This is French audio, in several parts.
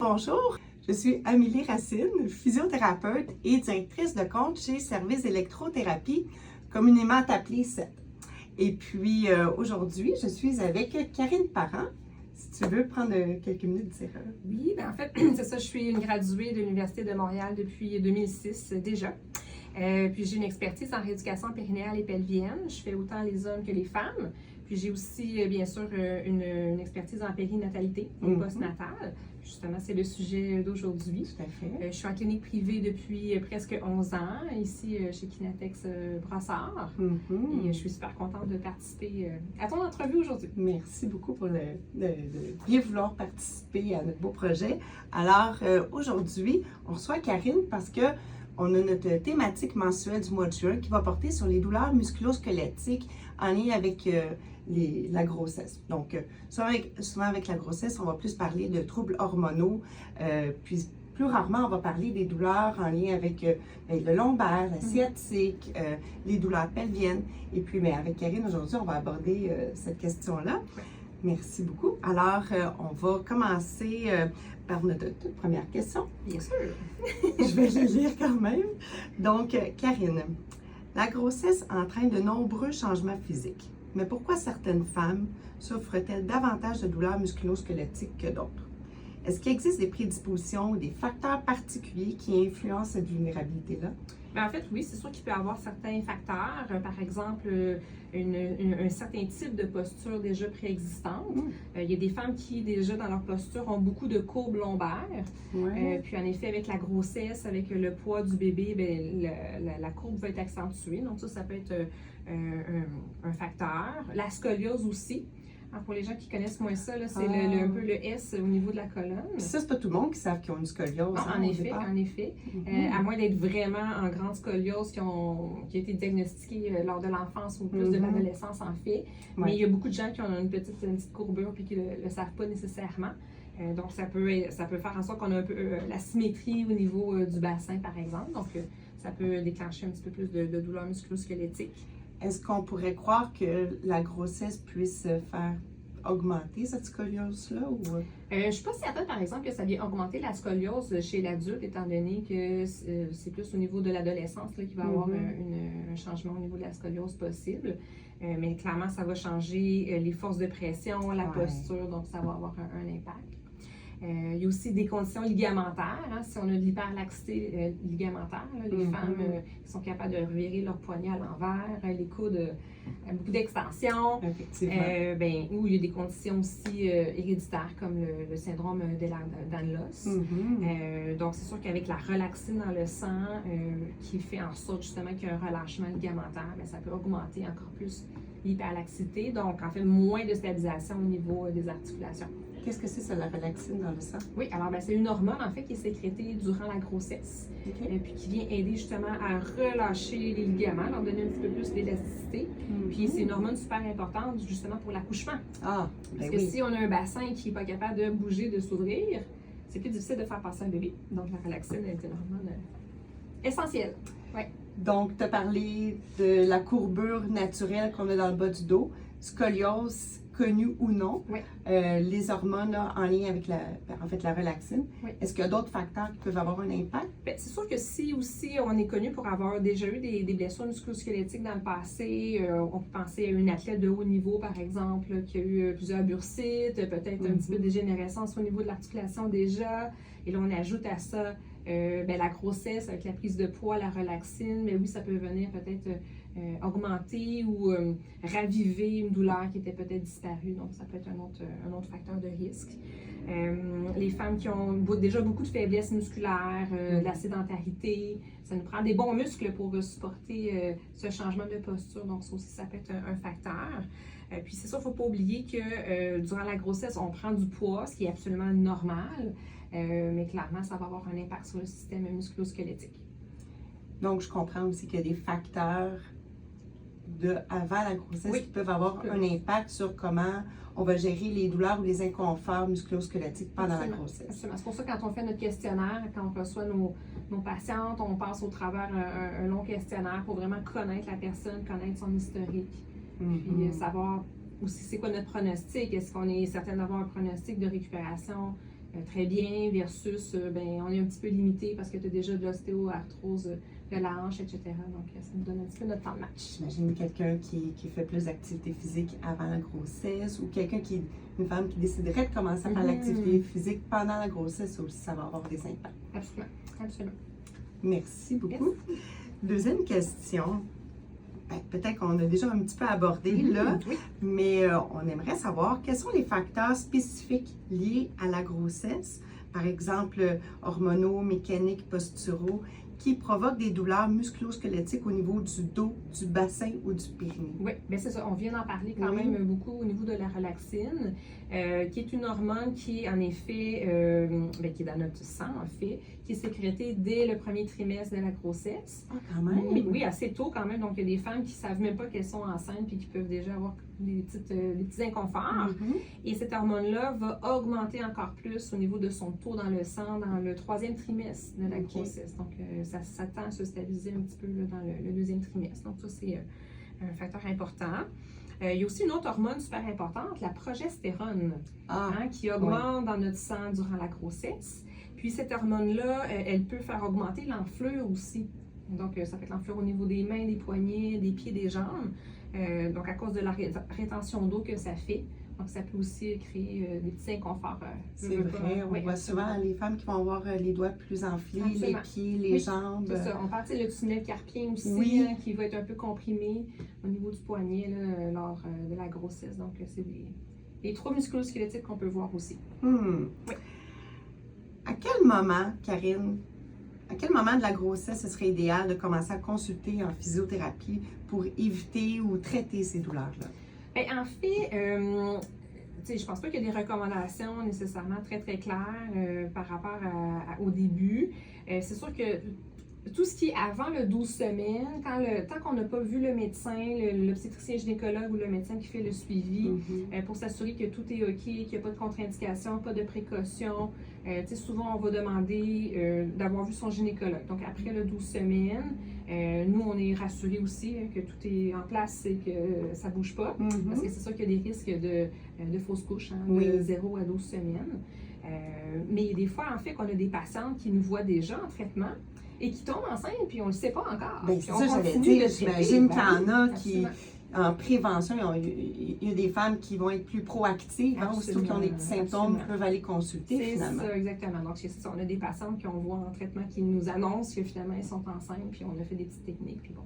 bonjour. Je suis Amélie Racine, physiothérapeute et directrice de compte chez Service électrothérapie, communément appelée SET. Et puis aujourd'hui, je suis avec Karine Parent. Si tu veux prendre quelques minutes, dire. Oui, en fait, c'est ça, je suis une graduée de l'Université de Montréal depuis 2006 déjà. Puis j'ai une expertise en rééducation périnéale et pelvienne. Je fais autant les hommes que les femmes. Puis j'ai aussi, bien sûr, une expertise en périnatalité et postnatale. Justement, c'est le sujet d'aujourd'hui. Tout à fait. Je suis en clinique privée depuis presque 11 ans, ici chez Kinatex Brossard. Et je suis super contente de participer à ton entrevue aujourd'hui. Merci beaucoup pour de bien vouloir participer à notre beau projet. Alors, aujourd'hui, on reçoit Karine parce que on a notre thématique mensuelle du mois de juin qui va porter sur les douleurs musculo-squelettiques en lien avec la grossesse. Donc, souvent avec la grossesse, on va plus parler de troubles hormonaux, puis plus rarement, on va parler des douleurs en lien avec le lombaire, la sciatique, les douleurs pelviennes. Et puis, avec Karine, aujourd'hui, on va aborder cette question-là. Merci beaucoup. Alors, on va commencer par notre toute première question. Bien sûr. Je vais le lire quand même. Donc, Karine, la grossesse entraîne de nombreux changements physiques. Mais pourquoi certaines femmes souffrent-elles davantage de douleurs musculo-squelettiques que d'autres? Est-ce qu'il existe des prédispositions ou des facteurs particuliers qui influencent cette vulnérabilité-là? Bien, en fait, oui, c'est sûr qu'il peut y avoir certains facteurs. Par exemple, un certain type de posture déjà préexistante. Il y a des femmes qui, déjà dans leur posture, ont beaucoup de courbes lombaires. Puis, en effet, avec la grossesse, avec le poids du bébé, bien, la courbe va être accentuée. Donc, ça peut être un facteur. La scoliose aussi. Alors, pour les gens qui connaissent moins ça, c'est un peu le S au niveau de la colonne. Puis ça, c'est pas tout le monde qui savent qu'ils ont une scoliose. Non, en effet. À moins d'être vraiment en grande scoliose qui a été diagnostiquée lors de l'enfance ou plus de l'adolescence en fait. Mais il y a beaucoup de gens qui ont une petite courbure et qui ne le savent pas nécessairement. Donc, ça peut faire en sorte qu'on a un peu la symétrie au niveau du bassin, par exemple. Donc, ça peut déclencher un petit peu plus de douleurs musculo-squelettiques. Est-ce qu'on pourrait croire que la grossesse puisse faire augmenter cette scoliose-là? Je ne suis pas certaine, par exemple, que ça vient augmenter la scoliose chez l'adulte, étant donné que c'est plus au niveau de l'adolescence qu'il va y avoir un changement au niveau de la scoliose possible. Mais clairement, ça va changer les forces de pression, la posture, donc ça va avoir un impact. Il y a aussi des conditions ligamentaires. Si on a de l'hyperlaxité ligamentaire, les femmes qui sont capables de revirer leur poignet à l'envers, les coudes, beaucoup d'extension. Ou il y a des conditions aussi héréditaires comme le syndrome d'Ehlers-Danlos. Donc, c'est sûr qu'avec la relaxine dans le sang, qui fait en sorte justement qu'il y a un relâchement ligamentaire, ça peut augmenter encore plus l'hyperlaxité. Donc, en fait, moins de stabilisation au niveau des articulations. Qu'est-ce que c'est ça, la relaxine dans le sang? Oui, alors c'est une hormone en fait qui est sécrétée durant la grossesse, puis qui vient aider justement à relâcher les ligaments, leur donner un petit peu plus d'élasticité. Puis c'est une hormone super importante justement pour l'accouchement. Parce que si on a un bassin qui n'est pas capable de bouger, de s'ouvrir, c'est plus difficile de faire passer un bébé. Donc la relaxine est une hormone essentielle. Donc, tu as parlé de la courbure naturelle qu'on a dans le bas du dos, scoliose connue ou non, les hormones en lien avec la relaxine. Est-ce qu'il y a d'autres facteurs qui peuvent avoir un impact? C'est sûr que si aussi on est connu pour avoir déjà eu des blessures musculo-squelettiques dans le passé, on peut penser à une athlète de haut niveau, par exemple, qui a eu plusieurs bursites, peut-être un petit peu de dégénérescence au niveau de l'articulation déjà. Et là, on ajoute à ça la grossesse avec la prise de poids, la relaxine. Mais oui, ça peut venir peut-être augmenter ou raviver une douleur qui était peut-être disparue. Donc, ça peut être un autre facteur de risque. Les femmes qui ont déjà beaucoup de faiblesse musculaire, de la sédentarité, ça nous prend des bons muscles pour supporter ce changement de posture. Donc, ça aussi, ça peut être un facteur. Puis, c'est ça, il ne faut pas oublier que durant la grossesse, on prend du poids, ce qui est absolument normal. Mais clairement, ça va avoir un impact sur le système musculo-squelettique. Donc, je comprends aussi qu'il y a des facteurs avant la grossesse qui peuvent avoir un impact sur comment on va gérer les douleurs ou les inconforts musculo-squelettiques pendant la grossesse. Absolument. C'est pour ça que quand on fait notre questionnaire, quand on reçoit nos patientes, on passe au travers un long questionnaire pour vraiment connaître la personne, connaître son historique, puis savoir aussi c'est quoi notre pronostic. Est-ce qu'on est certain d'avoir un pronostic de récupération très bien versus on est un petit peu limité parce que tu as déjà de l'ostéoarthrose de la hanche, etc. Donc, ça nous donne un petit peu notre temps de match. J'imagine quelqu'un qui fait plus d'activité physique avant la grossesse ou une femme qui déciderait de commencer à faire l'activité physique pendant la grossesse aussi, ça va avoir des impacts. Absolument, absolument. Merci beaucoup. Deuxième question. Peut-être qu'on a déjà un petit peu abordé là, mais on aimerait savoir quels sont les facteurs spécifiques liés à la grossesse, par exemple hormonaux, mécaniques, posturaux, qui provoquent des douleurs musculo-squelettiques au niveau du dos, du bassin ou du périnée. Oui, bien c'est ça. On vient d'en parler quand même beaucoup au niveau de la relaxine, qui est une hormone qui, en effet, qui est dans notre sang, en fait, qui est sécrétée dès le premier trimestre de la grossesse. Ah, quand même? Oui, assez tôt quand même. Donc, il y a des femmes qui ne savent même pas qu'elles sont enceintes puis qui peuvent déjà avoir des petits inconforts. Et cette hormone-là va augmenter encore plus au niveau de son taux dans le sang dans le 3e trimestre de la grossesse. Donc, ça tend à se stabiliser un petit peu là, dans le 2e trimestre. Donc, ça, c'est un facteur important. Il y a aussi une autre hormone super importante, la progestérone, qui augmente dans notre sang durant la grossesse. Puis cette hormone-là, elle peut faire augmenter l'enflure aussi. Donc, ça peut être l'enflure au niveau des mains, des poignets, des pieds, des jambes. Donc, à cause de la rétention d'eau que ça fait. Donc, ça peut aussi créer des petits inconforts. C'est vrai, on voit souvent les femmes qui vont avoir les doigts plus enflés, les pieds, les jambes. C'est ça. On parle le tunnel carpien aussi, qui va être un peu comprimé au niveau du poignet là, lors de la grossesse. Donc, c'est des troubles musculo-squelettiques qu'on peut voir aussi. Oui. À quel moment, Karine, à quel moment de la grossesse ce serait idéal de commencer à consulter en physiothérapie pour éviter ou traiter ces douleurs-là? En fait, je pense pas qu'il y a des recommandations nécessairement très, très claires par rapport au début. C'est sûr que tout ce qui est avant le 12 semaines, tant qu'on n'a pas vu le médecin, l'obstétricien gynécologue ou le médecin qui fait le suivi, pour s'assurer que tout est OK, qu'il n'y a pas de contre-indication, pas de précautions, souvent on va demander d'avoir vu son gynécologue. Donc après le 12 semaines, nous on est rassurés aussi que tout est en place et que ça ne bouge pas, parce que c'est sûr qu'il y a des risques de fausses couches de 0 à 12 semaines. Mais des fois, en fait, qu'on a des patientes qui nous voient déjà en traitement, et qui tombent enceintes, puis on ne le sait pas encore. Bien, c'est ça, j'allais dire. J'imagine qu'il y en a qui, en prévention, il y a des femmes qui vont être plus proactives, aussitôt qui ont des petits symptômes, peuvent aller consulter finalement. C'est ça, exactement. Donc, c'est ça, on a des patientes qu'on voit en traitement qui nous annoncent que finalement, elles sont enceintes, puis on a fait des petites techniques, puis bon,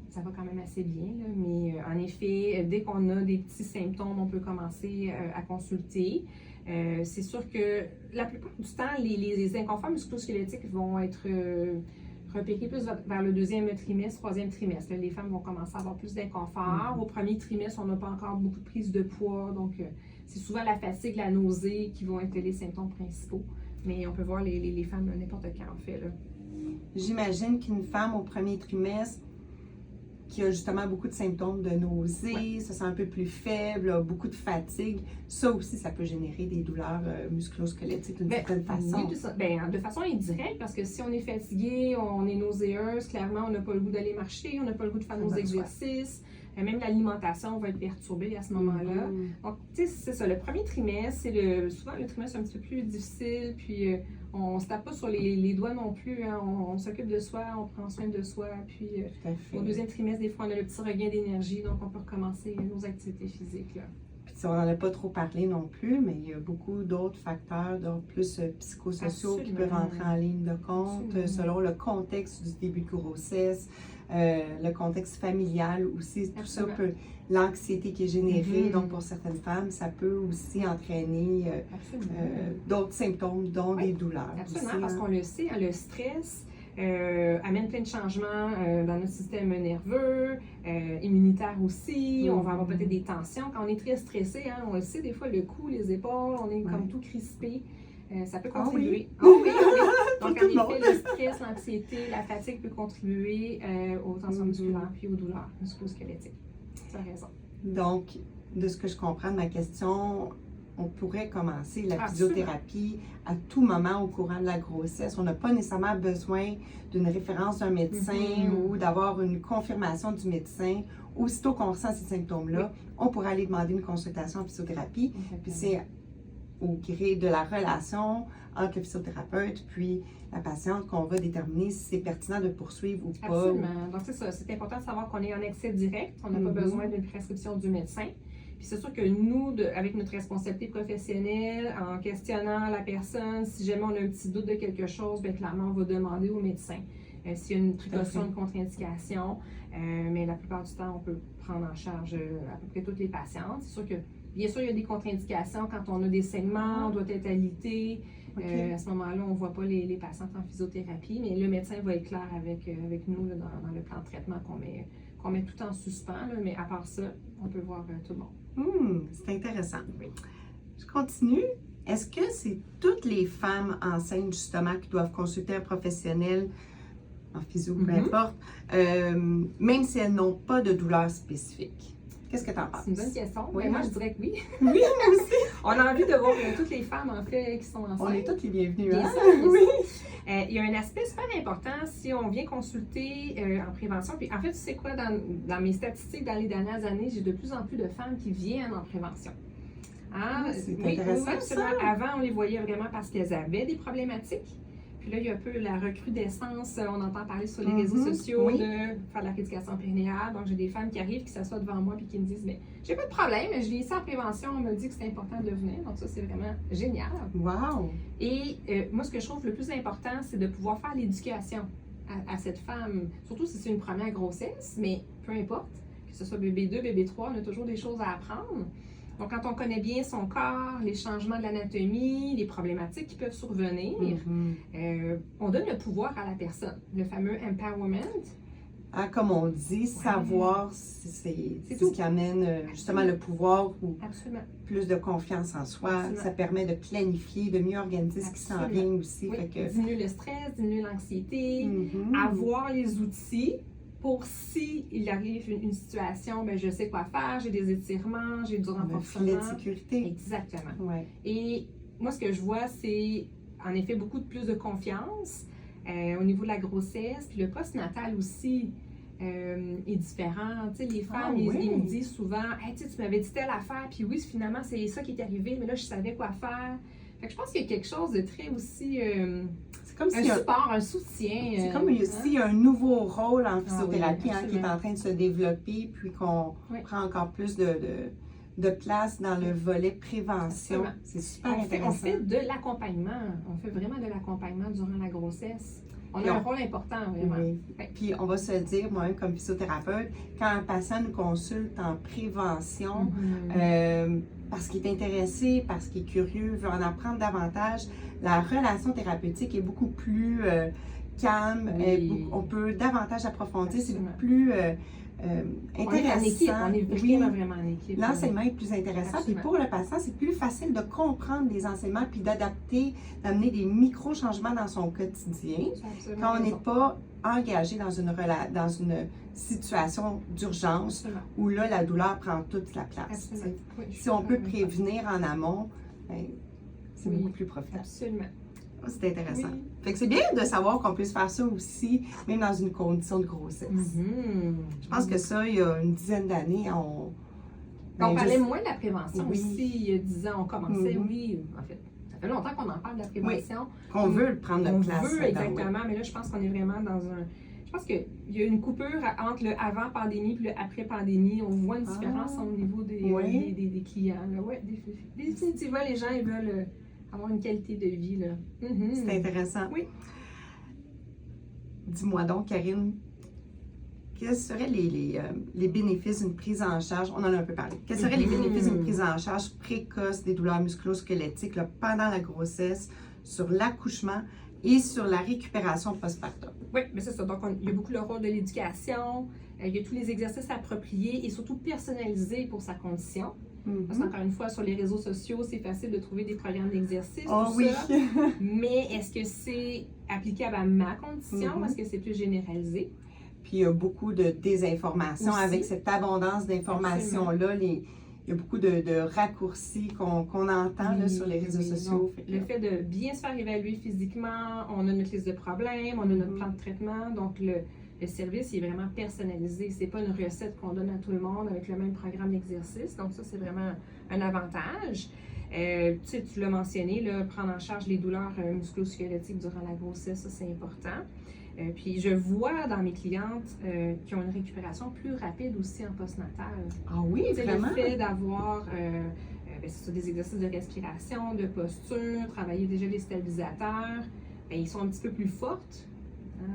ça va quand même assez bien, là. Mais en effet, dès qu'on a des petits symptômes, on peut commencer à consulter. C'est sûr que la plupart du temps, les inconforts musculo-squelettiques vont être repérés plus vers le 2e trimestre, 3e trimestre. Là, les femmes vont commencer à avoir plus d'inconfort. Au 1er trimestre, on n'a pas encore beaucoup de prise de poids. Donc, c'est souvent la fatigue, la nausée qui vont être les symptômes principaux. Mais on peut voir les femmes n'importe quand, en fait. J'imagine qu'une femme au 1er trimestre qui a justement beaucoup de symptômes de nausée, se sent un peu plus faible, a beaucoup de fatigue, ça aussi, ça peut générer des douleurs musculo-squelettiques d'une certaine façon. Oui, de façon indirecte, parce que si on est fatigué, on est nauséeuse, clairement, on n'a pas le goût d'aller marcher, on n'a pas le goût de faire nos exercices. Même l'alimentation va être perturbée à ce moment-là. Donc, tu sais, c'est ça. Le 1er trimestre, c'est souvent le trimestre un petit peu plus difficile, puis on ne se tape pas sur les doigts non plus. Hein. On s'occupe de soi, on prend soin de soi. Puis au 2e trimestre, des fois, on a le petit regain d'énergie, donc on peut recommencer nos activités physiques. Là. Puis on n'en a pas trop parlé non plus, mais il y a beaucoup d'autres facteurs, donc plus psychosociaux qui peuvent entrer en ligne de compte selon le contexte du début de grossesse. Le contexte familial aussi, tout ça peut, l'anxiété qui est générée, donc pour certaines femmes, ça peut aussi entraîner d'autres symptômes, dont des douleurs. Absolument, aussi, parce qu'on le sait, le stress amène plein de changements dans notre système nerveux, immunitaire aussi, on va avoir peut-être des tensions. Quand on est très stressé, on le sait, des fois le cou, les épaules, on est comme tout crispé. Ça peut contribuer. Oui. Donc, en effet, le stress, l'anxiété, la fatigue peut contribuer aux tensions musculaires puis aux douleurs musculo-squelettiques. Tu as raison. Donc, de ce que je comprends de ma question, on pourrait commencer la physiothérapie à tout moment au courant de la grossesse. On n'a pas nécessairement besoin d'une référence d'un médecin ou d'avoir une confirmation du médecin. Aussitôt qu'on ressent ces symptômes-là, on pourrait aller demander une consultation en physiothérapie. Puis c'est au gré de la relation entre le physiothérapeute puis la patiente qu'on va déterminer si c'est pertinent de poursuivre ou pas. Absolument. Donc, c'est ça. C'est important de savoir qu'on est en accès direct. On n'a pas besoin d'une prescription du médecin. Puis c'est sûr que nous, avec notre responsabilité professionnelle, en questionnant la personne, si jamais on a un petit doute de quelque chose, bien clairement, on va demander au médecin s'il y a une précaution, une contre-indication. Mais la plupart du temps, on peut prendre en charge à peu près toutes les patientes. C'est sûr que, bien sûr, il y a des contre-indications quand on a des saignements, on doit être alité. À ce moment-là, on ne voit pas les patientes en physiothérapie, mais le médecin va être clair avec nous là, dans le plan de traitement qu'on met tout en suspens. Là, mais à part ça, on peut voir tout le monde. C'est intéressant. Oui. Je continue. Est-ce que c'est toutes les femmes enceintes, justement, qui doivent consulter un professionnel en physio, peu importe, même si elles n'ont pas de douleur spécifique? Qu'est-ce que tu en penses? C'est une bonne question. Oui, mais moi, je dirais que oui. Oui, moi aussi. On a envie de voir toutes les femmes, en fait, qui sont enceintes. On est toutes les bienvenues. Bien Hein? sûr, Oui. il y a un aspect super important si on vient consulter en prévention. Puis en fait, tu sais quoi, dans mes statistiques, dans les dernières années, j'ai de plus en plus de femmes qui viennent en prévention. C'est Oui, intéressant, absolument. ça. Avant, on les voyait vraiment parce qu'elles avaient des problématiques. Puis là, il y a un peu la recrudescence, on entend parler sur les réseaux sociaux oui. de faire de la rééducation périnéale. Donc, j'ai des femmes qui arrivent, qui s'assoient devant moi et qui me disent, mais j'ai pas de problème, je vis ça en prévention, on me dit que c'est important de venir. Donc, ça, c'est vraiment génial. Wow! Et moi, ce que je trouve le plus important, c'est de pouvoir faire l'éducation à cette femme, surtout si c'est une première grossesse, mais peu importe, que ce soit bébé 2, bébé 3, on a toujours des choses à apprendre. Donc, quand on connaît bien son corps, les changements de l'anatomie, les problématiques qui peuvent survenir, on donne le pouvoir à la personne, le fameux empowerment. Comme on dit, savoir, c'est ce qui amène justement le pouvoir ou plus de confiance en soi. Absolument. Ça permet de planifier, de mieux organiser ce qui s'en vient aussi. Oui. Fait que... Diminuer le stress, diminuer l'anxiété, avoir les outils pour s'il arrive une situation, ben je sais quoi faire, j'ai des étirements, j'ai du renforcement. Un filet de sécurité. Exactement. Ouais. Et moi, ce que je vois, c'est en effet beaucoup de plus de confiance au niveau de la grossesse. Puis le postnatal aussi est différent. Tu sais, les femmes, ils me disent souvent hey, tu m'avais dit telle affaire, puis oui, finalement, c'est ça qui est arrivé, mais là, je savais quoi faire. Fait que je pense qu'il y a quelque chose de très aussi. C'est comme si un support, un soutien. C'est comme s'il y a un nouveau rôle en physiothérapie qui est en train de se développer, puis qu'on prend encore plus de place dans le volet prévention. C'est super intéressant. On fait de l'accompagnement. On fait vraiment de l'accompagnement durant la grossesse. On a un rôle important, vraiment. Oui. Puis on va se le dire, moi-même comme physiothérapeute, quand un patient nous consulte en prévention, parce qu'il est intéressé, parce qu'il est curieux, veut en apprendre davantage, la relation thérapeutique est beaucoup plus calme, on peut davantage approfondir, c'est beaucoup plus intéressant. On est vraiment en équipe. L'enseignement est plus intéressant. Puis pour le patient, c'est plus facile de comprendre les enseignements puis d'adapter, d'amener des micro-changements dans son quotidien quand on n'est pas engagé dans une situation d'urgence où là, la douleur prend toute la place. Si on peut prévenir en amont, c'est beaucoup plus profitable. Absolument. C'est intéressant. Fait que c'est bien de savoir qu'on puisse faire ça aussi, même dans une condition de grossesse. Je pense que ça, il y a une dizaine d'années, on parlait moins de la prévention aussi. Il y a 10 ans, on commençait, en fait. Ça fait longtemps qu'on en parle de la prévention. Qu'on veut prendre notre place. On veut, exactement. Mais là, je pense qu'on est vraiment dans un... Je pense qu'il y a une coupure entre le avant-pandémie et le après-pandémie. On voit une différence au niveau des clients. Oui, définitivement, les gens, ils veulent... avoir une qualité de vie, là. C'est intéressant. Oui. Dis-moi donc, Karine, quels seraient les bénéfices d'une prise en charge, on en a un peu parlé, quels seraient les bénéfices d'une prise en charge précoce des douleurs musculo-squelettiques pendant la grossesse, sur l'accouchement et sur la récupération postpartum? Oui, mais c'est ça. Donc, il y a beaucoup le rôle de l'éducation, il y a tous les exercices appropriés et surtout personnalisés pour sa condition. Parce qu'encore une fois, sur les réseaux sociaux, c'est facile de trouver des programmes d'exercice, ça. Mais est-ce que c'est applicable à ma condition ou est-ce que c'est plus généralisé? Puis il y a beaucoup de désinformation. Avec cette abondance d'informations-là, il y a beaucoup de raccourcis qu'on entend là, sur les réseaux sociaux. Donc, le fait de bien se faire évaluer physiquement, on a notre liste de problèmes, on a notre plan de traitement, donc le service il est vraiment personnalisé. C'est pas une recette qu'on donne à tout le monde avec le même programme d'exercice. Donc ça, c'est vraiment un avantage. Tu l'as mentionné, là, prendre en charge les douleurs musculo-squelettiques durant la grossesse, ça c'est important. Puis je vois dans mes clientes qui ont une récupération plus rapide aussi en postnatal. Ah oui, vraiment? Le fait d'avoir des exercices de respiration, de posture, travailler déjà les stabilisateurs, ils sont un petit peu plus fortes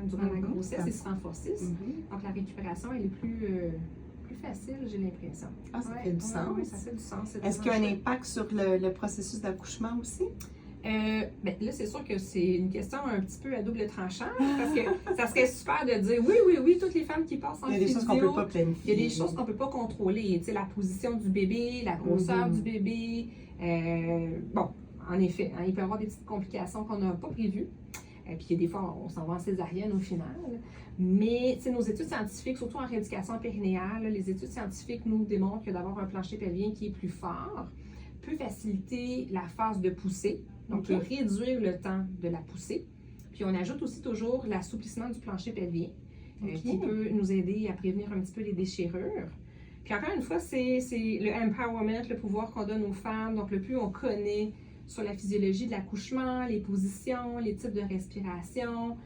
durant la grossesse, ils se renforcissent. Donc la récupération, elle est plus facile, j'ai l'impression. Ah, ça fait du sens. Oui, ça fait du sens. Est-ce qu'il y a un impact sur le processus d'accouchement aussi? Là, c'est sûr que c'est une question un petit peu à double tranchant, parce que ça serait super de dire oui, toutes les femmes qui passent en physio, il y a des choses qu'on ne peut pas planifier. Il y a des choses qu'on ne peut pas contrôler, tu sais, la position du bébé, la grosseur du bébé. En effet, il peut y avoir des petites complications qu'on n'a pas prévues. Puis des fois, on s'en va en césarienne au final. Mais nos études scientifiques, surtout en rééducation périnéale, les études scientifiques nous démontrent que d'avoir un plancher pelvien qui est plus fort peut faciliter la phase de poussée, donc réduire le temps de la poussée. Puis on ajoute aussi toujours l'assouplissement du plancher pelvien qui peut nous aider à prévenir un petit peu les déchirures. Puis encore une fois, c'est le empowerment, le pouvoir qu'on donne aux femmes. Donc le plus on connaît sur la physiologie de l'accouchement, les positions, les types de respiration.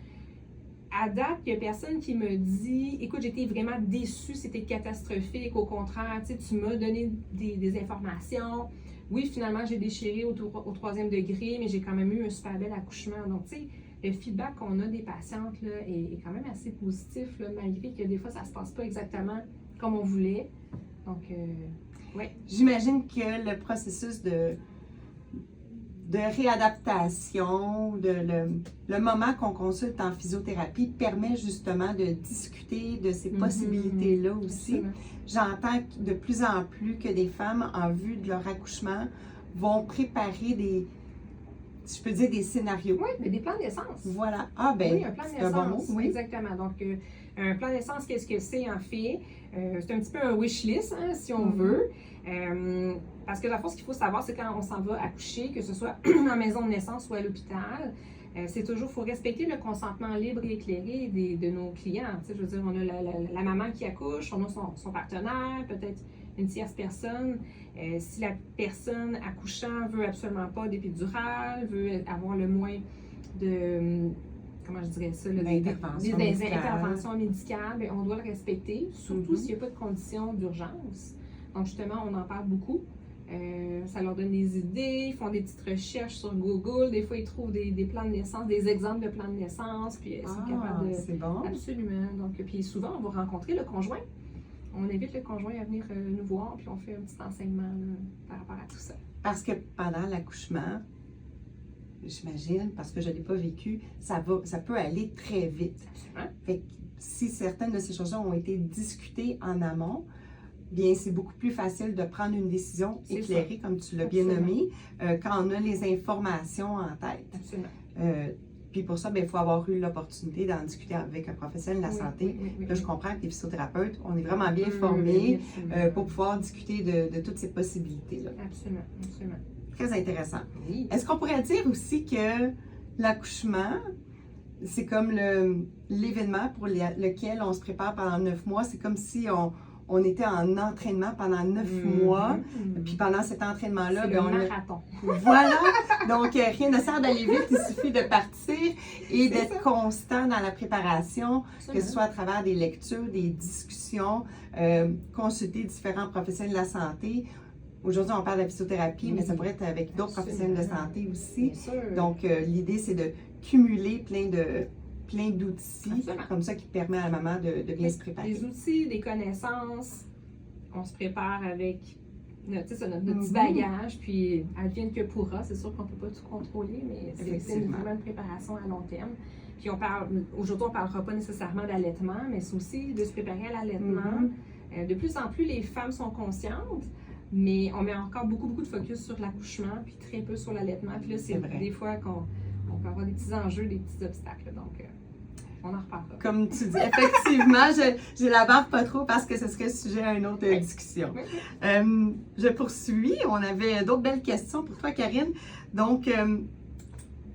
À date, il n'y a personne qui me dit « Écoute, j'étais vraiment déçue, c'était catastrophique. Au contraire, tu m'as donné des informations. Oui, finalement, j'ai déchiré au 3e degré, mais j'ai quand même eu un super bel accouchement. » Donc, tu sais, le feedback qu'on a des patientes là, est quand même assez positif, là, malgré que des fois, ça ne se passe pas exactement comme on voulait. Donc, oui. J'imagine que le processus de réadaptation, le moment qu'on consulte en physiothérapie permet justement de discuter de ces possibilités-là aussi. J'entends de plus en plus que des femmes, en vue de leur accouchement, vont préparer je peux dire des scénarios. Oui, mais des plans d'essence. Voilà. Oui, un plan c'est un bon mot. Oui, exactement. Donc, un plan d'essence, qu'est-ce que c'est en fait? C'est un petit peu un wish list, si on veut. Parce que la fois, ce qu'il faut savoir, c'est quand on s'en va accoucher, que ce soit en maison de naissance ou à l'hôpital, c'est toujours, il faut respecter le consentement libre et éclairé de nos clients. Tu sais, je veux dire, on a la maman qui accouche, on a son partenaire, peut-être une tierce personne. Si la personne accouchant veut absolument pas d'épidural, veut avoir le moins de, comment je dirais ça, des interventions médicales, bien, on doit le respecter, surtout s'il n'y a pas de conditions d'urgence. Donc justement, on en parle beaucoup. Ça leur donne des idées, ils font des petites recherches sur Google, des fois ils trouvent des plans de naissance, des exemples de plans de naissance, puis ils sont capables de... c'est bon. Absolument. Donc, puis souvent, on va rencontrer le conjoint. On invite le conjoint à venir nous voir, puis on fait un petit enseignement là, par rapport à tout ça. Parce que pendant l'accouchement, j'imagine, parce que je ne l'ai pas vécu, ça peut aller très vite. Absolument. Fait que si certaines de ces choses-là ont été discutées en amont, bien, c'est beaucoup plus facile de prendre une décision éclairée, comme tu l'as bien nommé, quand on a les informations en tête. Absolument. Puis pour ça, il faut avoir eu l'opportunité d'en discuter avec un professionnel de la santé. Là, je comprends que les physiothérapeutes, on est vraiment bien formés pour pouvoir discuter de toutes ces possibilités-là. Absolument, absolument. Très intéressant. Oui. Est-ce qu'on pourrait dire aussi que l'accouchement, c'est comme l'événement pour lequel on se prépare pendant 9 mois? C'est comme si on était en entraînement pendant 9 mois. Puis pendant cet entraînement-là, on a marathon. Voilà. Donc, rien ne sert d'aller vite. Il suffit de partir et d'être constant dans la préparation, que ce soit à travers des lectures, des discussions, consulter différents professionnels de la santé. Aujourd'hui, on parle de la physiothérapie, mais ça pourrait être avec d'autres professionnels de santé aussi. Donc, l'idée, c'est de cumuler plein d'outils comme ça qui permet à la maman de bien se préparer. Des outils, des connaissances, on se prépare avec notre petit bagage, puis advienne que pourra. C'est sûr qu'on ne peut pas tout contrôler, mais c'est vraiment une préparation à long terme. Puis aujourd'hui, on ne parlera pas nécessairement d'allaitement, mais c'est aussi de se préparer à l'allaitement. De plus en plus, les femmes sont conscientes, mais on met encore beaucoup de focus sur l'accouchement, puis très peu sur l'allaitement. Puis là, c'est des fois qu'on peut avoir des petits enjeux, des petits obstacles. Donc, on en reparlera. Comme tu dis, effectivement, je l'aborde pas trop parce que ce serait sujet à une autre discussion. Je poursuis. On avait d'autres belles questions pour toi, Karine. Donc,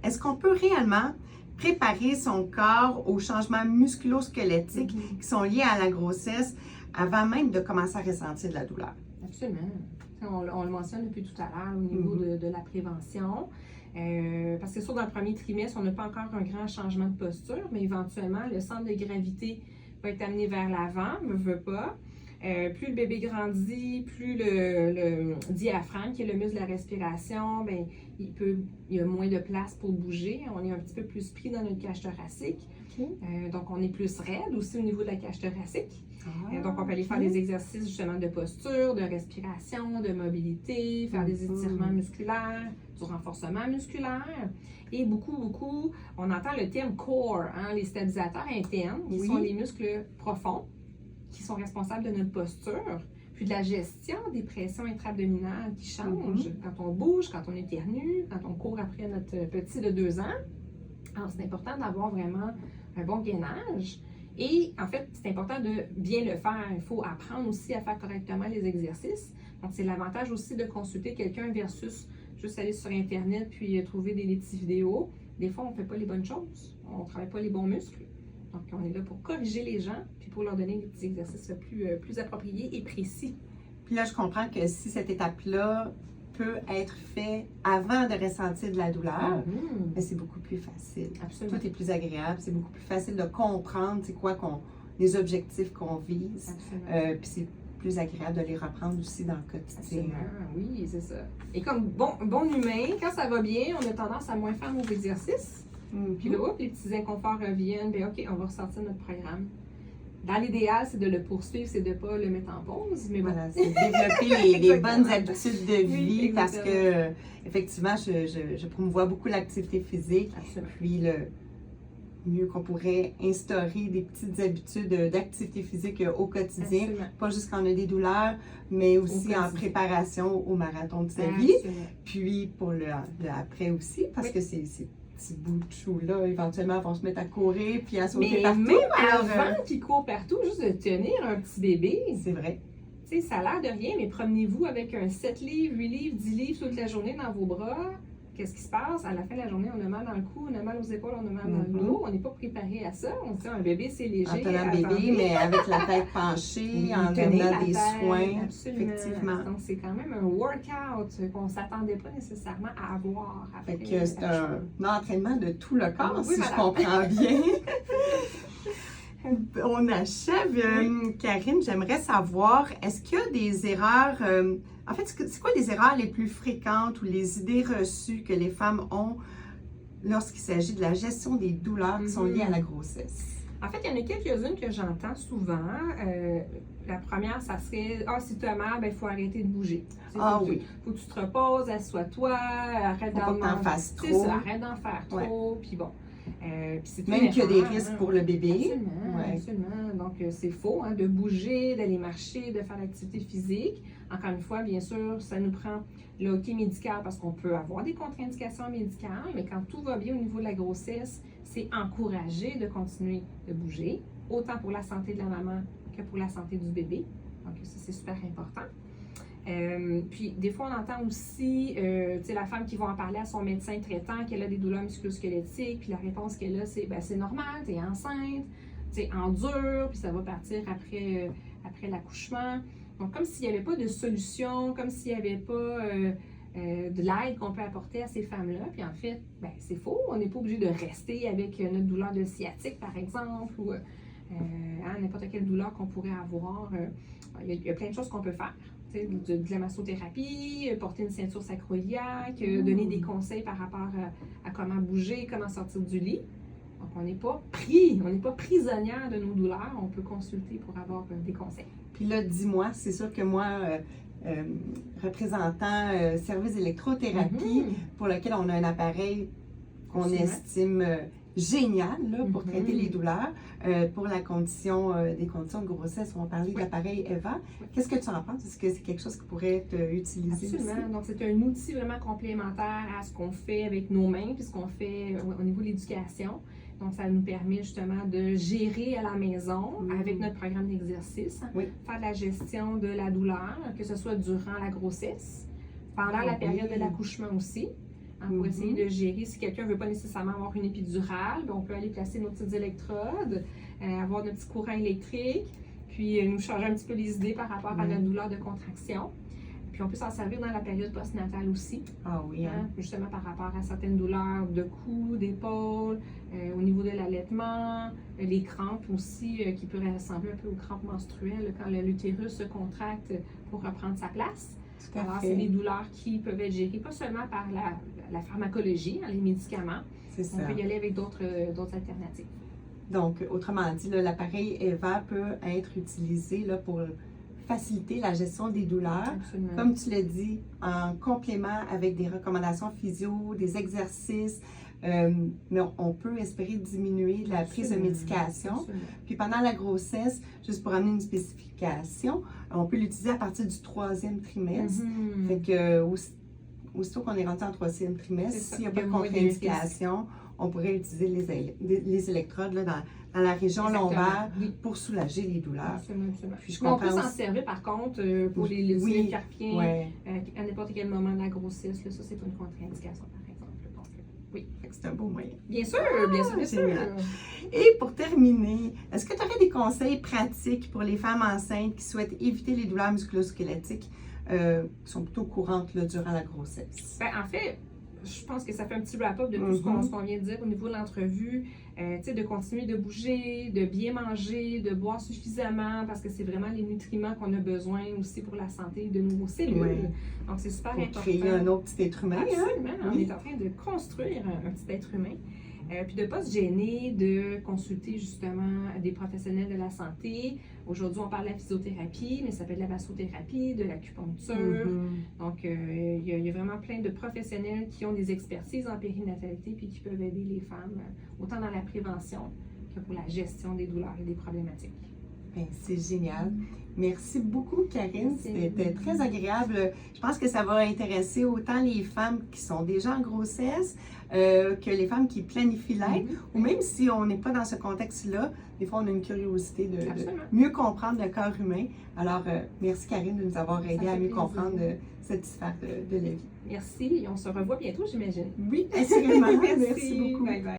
est-ce qu'on peut réellement préparer son corps aux changements musculo-squelettiques qui sont liés à la grossesse avant même de commencer à ressentir de la douleur? Absolument. On le mentionne depuis tout à l'heure au niveau de la prévention. Parce que sûr, dans le premier trimestre, on n'a pas encore un grand changement de posture, mais éventuellement, le centre de gravité va être amené vers l'avant, ne veut pas. Plus le bébé grandit, plus le diaphragme, qui est le muscle de la respiration, bien, il y a moins de place pour bouger. On est un petit peu plus pris dans notre cage thoracique. Donc, on est plus raide aussi au niveau de la cage thoracique. Donc, on peut aller faire des exercices justement de posture, de respiration, de mobilité, faire des étirements musculaires, du renforcement musculaire. Et beaucoup, on entend le terme core, hein, les stabilisateurs internes, qui sont les muscles profonds, qui sont responsables de notre posture, puis de la gestion des pressions intra-abdominales qui changent quand on bouge, quand on éternue, quand on court après notre petit de 2 ans. Alors, c'est important d'avoir vraiment un bon gainage. Et en fait, c'est important de bien le faire. Il faut apprendre aussi à faire correctement les exercices. Donc, c'est l'avantage aussi de consulter quelqu'un versus juste aller sur Internet puis trouver des petites vidéos. Des fois, on ne fait pas les bonnes choses. On ne travaille pas les bons muscles. Donc, on est là pour corriger les gens puis pour leur donner des petits exercices plus appropriés et précis. Puis là, je comprends que si cette étape-là peut être faite avant de ressentir de la douleur, mais c'est beaucoup plus facile. Absolument. Tout est plus agréable. C'est beaucoup plus facile de comprendre c'est quoi les objectifs qu'on vise. Puis c'est plus agréable de les reprendre aussi dans le quotidien. Absolument, oui, c'est ça. Et comme bon humain, quand ça va bien, on a tendance à moins faire nos exercices. Puis là, les petits inconforts reviennent, bien OK, on va ressortir notre programme. Dans l'idéal, c'est de le poursuivre, c'est de ne pas le mettre en pause. Mais bon. Voilà, c'est de développer les bonnes habitudes de vie parce que, effectivement, je promouvois beaucoup l'activité physique. Absolument. Puis, mieux qu'on pourrait instaurer des petites habitudes d'activité physique au quotidien. Absolument. Pas juste quand on a des douleurs, mais aussi en préparation au marathon de sa vie. Puis, pour le après aussi, parce que c'est petits bouts de chou-là, éventuellement, vont se mettre à courir puis à sauter partout. Mais même avant qu'ils courent partout, juste de tenir un petit bébé. C'est vrai. Tu sais, ça a l'air de rien, mais promenez-vous avec un 7 livres, 8 livres, 10 livres toute la journée dans vos bras. Qu'est-ce qui se passe? À la fin de la journée, on a mal dans le cou, on a mal aux épaules, on a mal dans le dos. On n'est pas préparé à ça. On se dit, un bébé, c'est léger. En tenant bébé, mais avec la tête penchée, en donnant des soins. Absolument. Effectivement. Donc, c'est quand même un workout qu'on ne s'attendait pas nécessairement à avoir. Fait que c'est un entraînement de tout le corps, si je voilà. comprends bien. On achève. Karine, j'aimerais savoir, est-ce qu'il y a des erreurs... en fait, c'est quoi les erreurs les plus fréquentes ou les idées reçues que les femmes ont lorsqu'il s'agit de la gestion des douleurs qui sont liées à la grossesse? En fait, il y en a quelques-unes que j'entends souvent. La première, ça serait « Ah, si tu as mal, il faut arrêter de bouger. » Oui. Faut que tu te reposes, assois-toi, arrête d'en fasses trop. Arrête d'en faire trop, puis bon. Même qu'il y a des risques pour le bébé. Absolument. Donc, c'est faux de bouger, d'aller marcher, de faire l'activité physique. Encore une fois, bien sûr, ça nous prend le hockey médical parce qu'on peut avoir des contre-indications médicales, mais quand tout va bien au niveau de la grossesse, c'est encouragé de continuer de bouger, autant pour la santé de la maman que pour la santé du bébé. Donc, ça, c'est super important. Puis, des fois, on entend aussi la femme qui va en parler à son médecin traitant qu'elle a des douleurs musculo-squelettiques, puis la réponse qu'elle a, c'est « c'est normal, t'es enceinte, endure, puis ça va partir après l'accouchement. » Donc, comme s'il n'y avait pas de solution, comme s'il n'y avait pas de l'aide qu'on peut apporter à ces femmes-là. Puis en fait, c'est faux. On n'est pas obligé de rester avec notre douleur de sciatique, par exemple, ou n'importe quelle douleur qu'on pourrait avoir. Il y a plein de choses qu'on peut faire. De la massothérapie, porter une ceinture sacro-iliaque, donner des conseils par rapport à comment bouger, comment sortir du lit. Donc, on n'est pas prisonnière de nos douleurs. On peut consulter pour avoir des conseils. Puis là, dis-moi, c'est sûr que moi, représentant service d'électrothérapie, pour lequel on a un appareil qu'on estime génial là, pour traiter les douleurs, pour des conditions de grossesse, on va parler de l'appareil EVA. Qu'est-ce que tu en penses? Est-ce que c'est quelque chose qui pourrait être utilisé? Absolument. Donc, c'est un outil vraiment complémentaire à ce qu'on fait avec nos mains, puis ce qu'on fait au niveau de l'éducation. Donc, ça nous permet justement de gérer à la maison avec notre programme d'exercice, faire de la gestion de la douleur, que ce soit durant la grossesse, pendant la période de l'accouchement aussi, pour essayer de gérer. Si quelqu'un ne veut pas nécessairement avoir une épidurale, on peut aller placer nos petites électrodes, avoir notre petit courant électrique, puis nous changer un petit peu les idées par rapport à notre douleur de contraction. Puis on peut s'en servir dans la période postnatale aussi, Ah oui, hein? justement par rapport à certaines douleurs de cou, d'épaule, au niveau de l'allaitement, les crampes aussi, qui pourraient ressembler un peu aux crampes menstruelles quand l'utérus se contracte pour reprendre sa place. Tout à Alors, fait. c'est des douleurs qui peuvent être gérées pas seulement par la pharmacologie, les médicaments, C'est ça. on peut y aller avec d'autres alternatives. Donc, autrement dit, là, l'appareil EVA peut être utilisé là, pour faciliter la gestion des douleurs. Absolument. Comme tu l'as dit, en complément avec des recommandations physio, des exercices, mais on peut espérer diminuer la prise de Absolument. médication. Absolument. Puis pendant la grossesse, juste pour amener une spécification, on peut l'utiliser à partir du 3e trimestre. Mhm. Fait que aussitôt qu'on est rendu en 3e C'est trimestre, ça. s'il n'y a Il y pas a de moins de contre-indication, on pourrait utiliser les électrodes là, dans la région Exactement. lombaire Oui. pour soulager les douleurs. Absolument, absolument. Puis je Mais on peut comprends s'en aussi- servir par contre pour les Oui, signes carpiens Ouais. à n'importe quel moment de la grossesse. Là, ça, c'est une contre-indication par exemple. Donc, oui. Fait que c'est un beau moyen. Bien sûr, bien sûr, bien sûr. génial. Et pour terminer, est-ce que tu aurais des conseils pratiques pour les femmes enceintes qui souhaitent éviter les douleurs musculo-squelettiques qui sont plutôt courantes là, durant la grossesse? Ben, en fait, je pense que ça fait un petit wrap-up de tout ce qu'on vient de dire au niveau de l'entrevue. Tu sais, de continuer de bouger, de bien manger, de boire suffisamment parce que c'est vraiment les nutriments qu'on a besoin aussi pour la santé de nos cellules. Oui. Donc, c'est super Pour important. créer un autre petit être humain. Hein? Absolument. On Oui. est en train de construire un petit être humain. Puis de ne pas se gêner de consulter justement des professionnels de la santé. Aujourd'hui, on parle de la physiothérapie, mais ça peut être de la massothérapie, de l'acupuncture. Mhm. Donc, il y a vraiment plein de professionnels qui ont des expertises en périnatalité puis qui peuvent aider les femmes autant dans la prévention que pour la gestion des douleurs et des problématiques. Ben, c'est génial. Merci beaucoup, Karine. Merci. C'était très agréable. Je pense que ça va intéresser autant les femmes qui sont déjà en grossesse que les femmes qui planifient l'être. Ou même si on n'est pas dans ce contexte-là, des fois, on a une curiosité de Absolument. mieux comprendre le corps humain. Alors, merci, Karine, de nous avoir aidé Ça à fait mieux plaisir. comprendre cette sphère de la vie. Merci et on se revoit bientôt, j'imagine. Oui, assurément. Merci beaucoup. Bye bye.